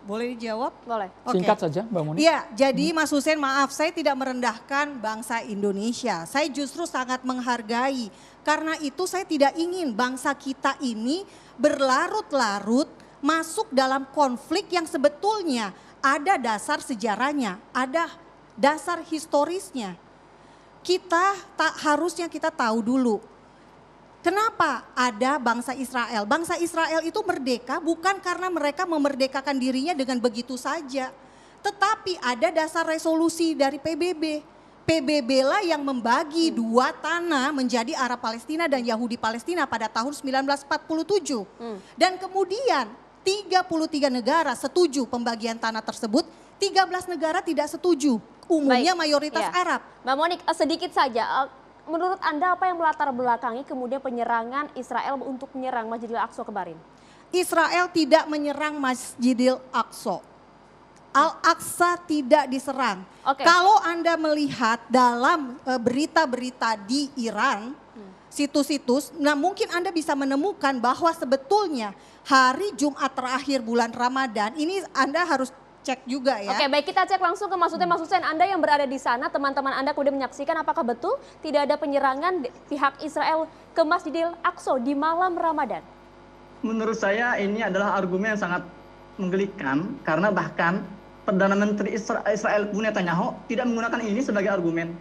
Boleh dijawab? Boleh. Oke. Singkat saja Mbak Moni. Iya, jadi Mas Hussein maaf saya tidak merendahkan bangsa Indonesia. Saya justru sangat menghargai. Karena itu saya tidak ingin bangsa kita ini berlarut-larut masuk dalam konflik yang sebetulnya ada dasar sejarahnya, ada dasar historisnya. Harusnya kita tahu dulu. Kenapa ada bangsa Israel? Bangsa Israel itu merdeka bukan karena mereka memerdekakan dirinya dengan begitu saja. Tetapi ada dasar resolusi dari PBB. PBB lah yang membagi dua tanah menjadi Arab Palestina dan Yahudi Palestina pada tahun 1947. Dan kemudian 33 negara setuju pembagian tanah tersebut, 13 negara tidak setuju. Umumnya mayoritas Arab. Mbak Monik, sedikit saja. Menurut Anda apa yang melatar belakangi kemudian penyerangan Israel untuk menyerang Masjidil Aqsa kemarin? Israel tidak menyerang Masjidil Aqsa. Al-Aqsa tidak diserang. Kalau Anda melihat dalam berita-berita di Iran, situs-situs, nah mungkin Anda bisa menemukan bahwa sebetulnya hari Jumat terakhir bulan Ramadan, ini Anda harus cek juga ya. Oke, baik, kita cek langsung ke Mas Hussein. Anda yang berada di sana, teman-teman Anda kemudian menyaksikan apakah betul tidak ada penyerangan pihak Israel ke Masjidil Aqsa di malam Ramadan? Menurut saya ini adalah argumen yang sangat menggelikan karena bahkan Perdana Menteri Israel pun Netanyahu tidak menggunakan ini sebagai argumen.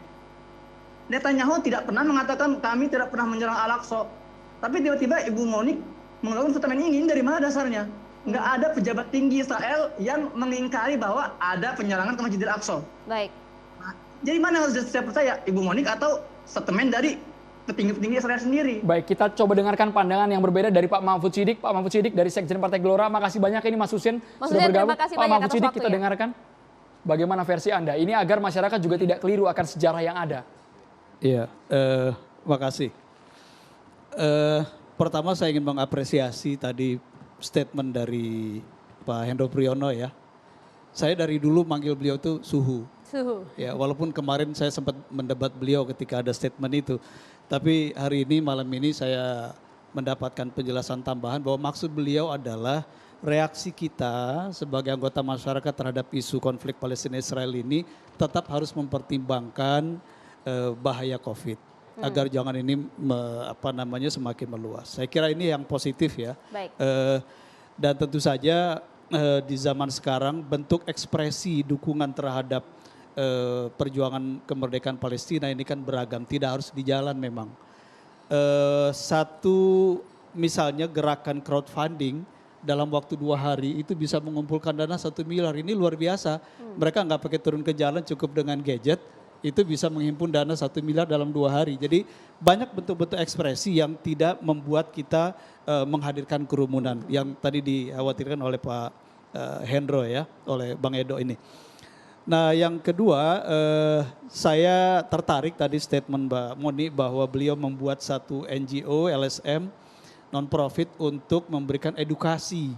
Netanyahu tidak pernah mengatakan kami tidak pernah menyerang Al-Aqsa. Tapi tiba-tiba Ibu Monik melakukan statement ini dari mana dasarnya? Nggak ada pejabat tinggi Israel yang mengingkari bahwa ada penyerangan ke Masjidil Aqsa. Baik. Nah, jadi mana harus saya percaya? Ibu Monik atau statement dari petinggi-petinggi Israel sendiri? Baik, kita coba dengarkan pandangan yang berbeda dari Pak Mahfud Siddiq. Pak Mahfud Siddiq dari Sekjen Partai Gelora, makasih banyak ini Mas Hussein sudah bergabung. Pak Mahfud Siddiq, kita dengarkan bagaimana versi Anda. Ini agar masyarakat juga tidak keliru akan sejarah yang ada. Iya, makasih. Pertama saya ingin mengapresiasi tadi statement dari Pak Hendro Priyono ya. Saya dari dulu manggil beliau itu suhu. Ya, walaupun kemarin saya sempat mendebat beliau ketika ada statement itu. Tapi hari ini, malam ini saya mendapatkan penjelasan tambahan bahwa maksud beliau adalah reaksi kita sebagai anggota masyarakat terhadap isu konflik Palestina-Israel ini tetap harus mempertimbangkan bahaya COVID. Agar jangan ini semakin meluas. Saya kira ini yang positif ya. Baik. Dan tentu saja di zaman sekarang bentuk ekspresi dukungan terhadap perjuangan kemerdekaan Palestina ini kan beragam, tidak harus di jalan memang. Satu misalnya gerakan crowdfunding dalam waktu 2 hari itu bisa mengumpulkan dana 1 miliar, ini luar biasa. Mereka nggak pakai turun ke jalan, cukup dengan gadget, itu bisa menghimpun dana 1 miliar dalam 2 hari. Jadi banyak bentuk-bentuk ekspresi yang tidak membuat kita menghadirkan kerumunan yang tadi dikhawatirkan oleh Pak Hendro ya, oleh Bang Edo ini. Nah yang kedua, saya tertarik tadi statement Mbak Moni bahwa beliau membuat satu NGO, LSM, non-profit untuk memberikan edukasi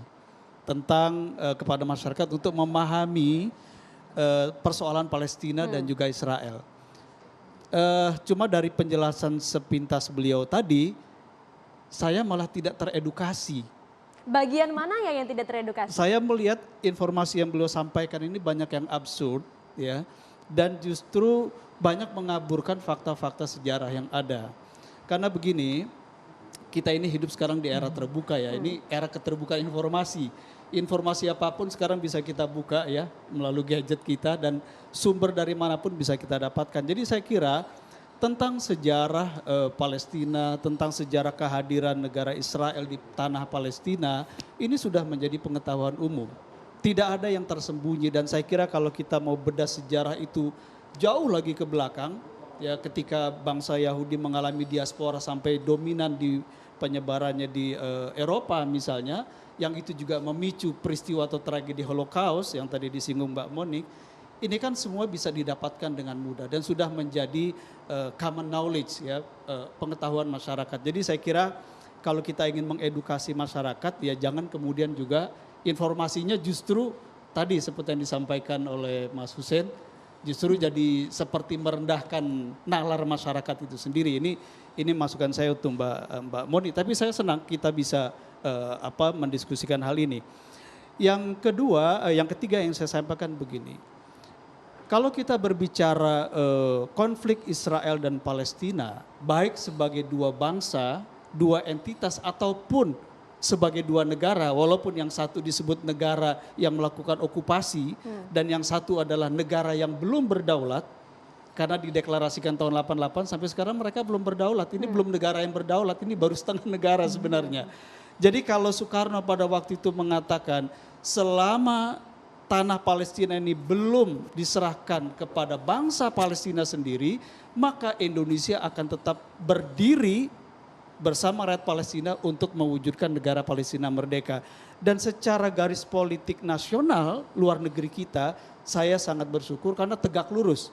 tentang kepada masyarakat untuk memahami persoalan Palestina dan juga Israel. Cuma dari penjelasan sepintas beliau tadi, saya malah tidak teredukasi. Bagian mana ya yang tidak teredukasi? Saya melihat informasi yang beliau sampaikan ini banyak yang absurd ya, dan justru banyak mengaburkan fakta-fakta sejarah yang ada. Karena begini, kita ini hidup sekarang di era terbuka ya, ini era keterbukaan informasi. Informasi apapun sekarang bisa kita buka ya melalui gadget kita dan sumber dari manapun bisa kita dapatkan. Jadi saya kira tentang sejarah Palestina, tentang sejarah kehadiran negara Israel di tanah Palestina, ini sudah menjadi pengetahuan umum. Tidak ada yang tersembunyi dan saya kira kalau kita mau bedah sejarah itu jauh lagi ke belakang, ya ketika bangsa Yahudi mengalami diaspora sampai dominan di penyebarannya di Eropa misalnya, yang itu juga memicu peristiwa atau tragedi Holocaust yang tadi disinggung Mbak Monik, ini kan semua bisa didapatkan dengan mudah dan sudah menjadi common knowledge ya, pengetahuan masyarakat. Jadi saya kira kalau kita ingin mengedukasi masyarakat ya jangan kemudian juga informasinya justru tadi seperti yang disampaikan oleh Mas Hussein justru jadi seperti merendahkan nalar masyarakat itu sendiri. Ini masukan saya untuk Mbak Moni. Tapi saya senang kita bisa mendiskusikan hal ini. Yang kedua, yang ketiga yang saya sampaikan begini. Kalau kita berbicara konflik Israel dan Palestina, baik sebagai dua bangsa, dua entitas ataupun sebagai dua negara, walaupun yang satu disebut negara yang melakukan okupasi dan yang satu adalah negara yang belum berdaulat, karena dideklarasikan tahun 88 sampai sekarang mereka belum berdaulat. Ini belum negara yang berdaulat, ini baru setengah negara sebenarnya. Jadi kalau Soekarno pada waktu itu mengatakan selama tanah Palestina ini belum diserahkan kepada bangsa Palestina sendiri, maka Indonesia akan tetap berdiri bersama rakyat Palestina untuk mewujudkan negara Palestina merdeka. Dan secara garis politik nasional luar negeri kita, saya sangat bersyukur karena tegak lurus.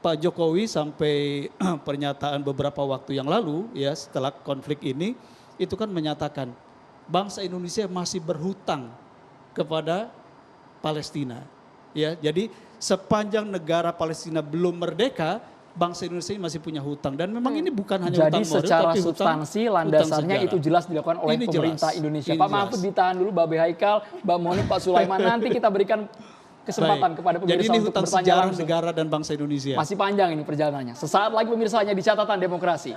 Pak Jokowi sampai pernyataan beberapa waktu yang lalu ya setelah konflik ini itu kan menyatakan bangsa Indonesia masih berhutang kepada Palestina. Ya, jadi sepanjang negara Palestina belum merdeka, bangsa Indonesia masih punya hutang dan memang ini bukan hanya jadi hutang moral secara tapi substansi landasannya itu jelas dilakukan oleh Ini pemerintah jelas. Indonesia. Ini Pak jelas. Mahfud ditahan dulu, Mbak Haikal, Mbak Moni, Pak Sulaiman, nanti kita berikan kesempatan Baik. kepada Jadi pemirsa ini untuk hutang bertanya sejarah langsung. negara dan bangsa Indonesia. Masih panjang ini perjalanannya. Sesaat lagi pemirsa hanya di Catatan Demokrasi.